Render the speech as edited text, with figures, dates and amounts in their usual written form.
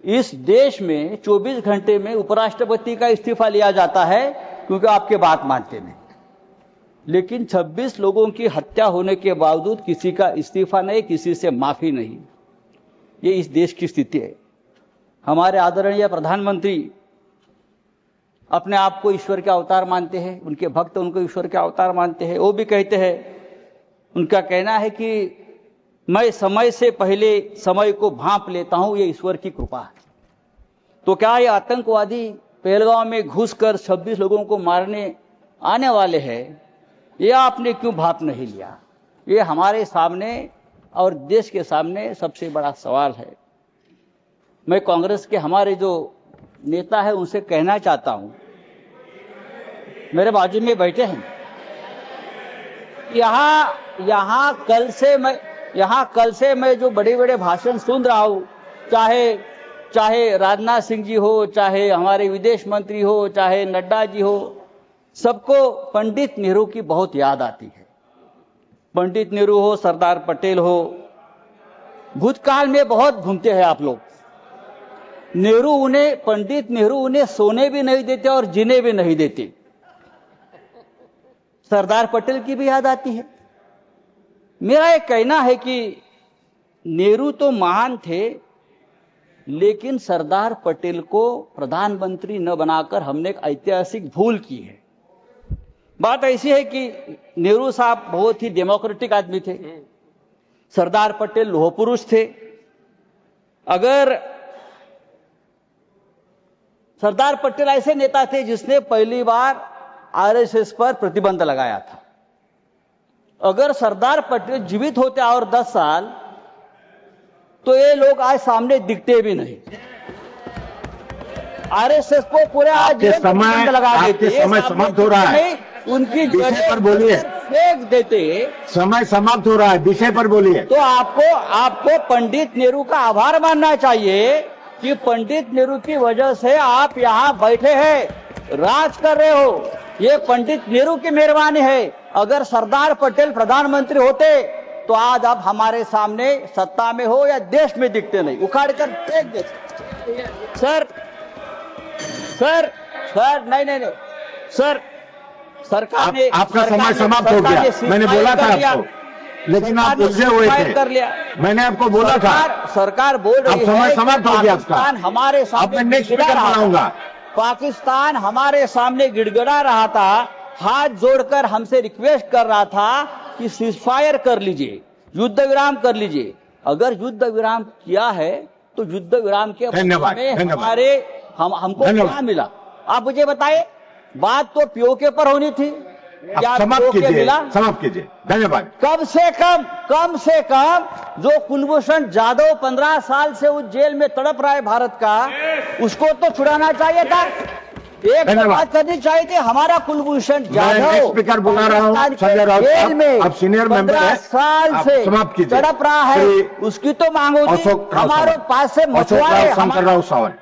इस देश में 24 घंटे में उपराष्ट्रपति का इस्तीफा लिया जाता है क्योंकि आपके बात मानते नहीं। लेकिन 26 लोगों की हत्या होने के बावजूद किसी का इस्तीफा नहीं, किसी से माफी नहीं। ये इस देश की स्थिति है। हमारे आदरणीय प्रधानमंत्री अपने आप को ईश्वर के अवतार मानते हैं, उनके भक्त उनको ईश्वर के अवतार मानते हैं। वो भी कहते हैं, उनका कहना है कि मैं समय से पहले समय को भांप लेता हूं, ये ईश्वर की कृपा है। तो क्या ये आतंकवादी पहलगांव में घुसकर 26 लोगों को मारने आने वाले हैं, ये आपने क्यों भांप नहीं लिया? ये हमारे सामने और देश के सामने सबसे बड़ा सवाल है। मैं कांग्रेस के हमारे जो नेता है उनसे कहना चाहता हूं, मेरे बाजू में बैठे हैं, यहां कल से मैं जो बड़े बड़े भाषण सुन रहा हूं, चाहे राजनाथ सिंह जी हो, चाहे हमारे विदेश मंत्री हो, चाहे नड्डा जी हो, सबको पंडित नेहरू की बहुत याद आती है। पंडित नेहरू हो, सरदार पटेल हो, भूतकाल में बहुत घूमते हैं आप लोग। पंडित नेहरू उन्हें सोने भी नहीं देते और जीने भी नहीं देते। सरदार पटेल की भी याद आती है। मेरा ये कहना है कि नेहरू तो महान थे, लेकिन सरदार पटेल को प्रधानमंत्री न बनाकर हमने एक ऐतिहासिक भूल की है। बात ऐसी है कि नेहरू साहब बहुत ही डेमोक्रेटिक आदमी थे, सरदार पटेल लोह पुरुष थे। अगर सरदार पटेल ऐसे नेता थे जिसने पहली बार आरएसएस पर प्रतिबंध लगाया था। अगर सरदार पटेल जीवित होते और 10 साल, तो ये लोग आज सामने दिखते भी नहीं। आरएसएस को पूरे आज प्रतिबंध लगा देते। समय समाप्त हो रहा है, उनकी विषय पर बोलिए। फेंक देते। समय समाप्त हो रहा है, विषय पर बोलिए। तो आपको पंडित नेहरू का आभार मानना चाहिए कि पंडित नेहरू की वजह से आप यहाँ बैठे हैं, राज कर रहे हो। ये पंडित नेहरू की मेहरबानी है। अगर सरदार पटेल प्रधानमंत्री होते तो आज आप हमारे सामने सत्ता में हो या देश में दिखते नहीं, उखाड़ कर फेंक देते। सर नहीं सर, सरकार ने आपका समय समाप्त हो गया। मैंने बोला था आपको, लेकिन आप उलझे हुए थे। मैंने आपको बोला था। सरकार बोल रही है समय समाप्त हो गया आपका। हमारे सामने नेक्स्ट स्पीकर बनाऊंगा। पाकिस्तान हमारे सामने गिड़गिड़ा रहा था, हाथ जोड़कर हमसे रिक्वेस्ट कर रहा था कि सीजफायर कर लीजिए, युद्ध विराम कर लीजिए। अगर युद्ध विराम किया है तो युद्ध विराम के हमको क्या मिला? आप मुझे बताइए। बात तो पीओके पर होनी थी, क्या समाप्त कीजिए। धन्यवाद। कम से कम जो कुलभूषण जाधव 15 साल से उस जेल में तड़प रहा है भारत का, उसको तो छुड़ाना चाहिए था। एक बात करनी चाहिए थी, हमारा कुलभूषण जाधव स्पीकर बुला रहा हूं, संजय राउत जेल में आप सीनियर मेंबर हैं, 15 साल से समाप्त कीजिए। तड़प रहा है, उसकी तो मांग होती। हमारे पास से शंकर राव सावन।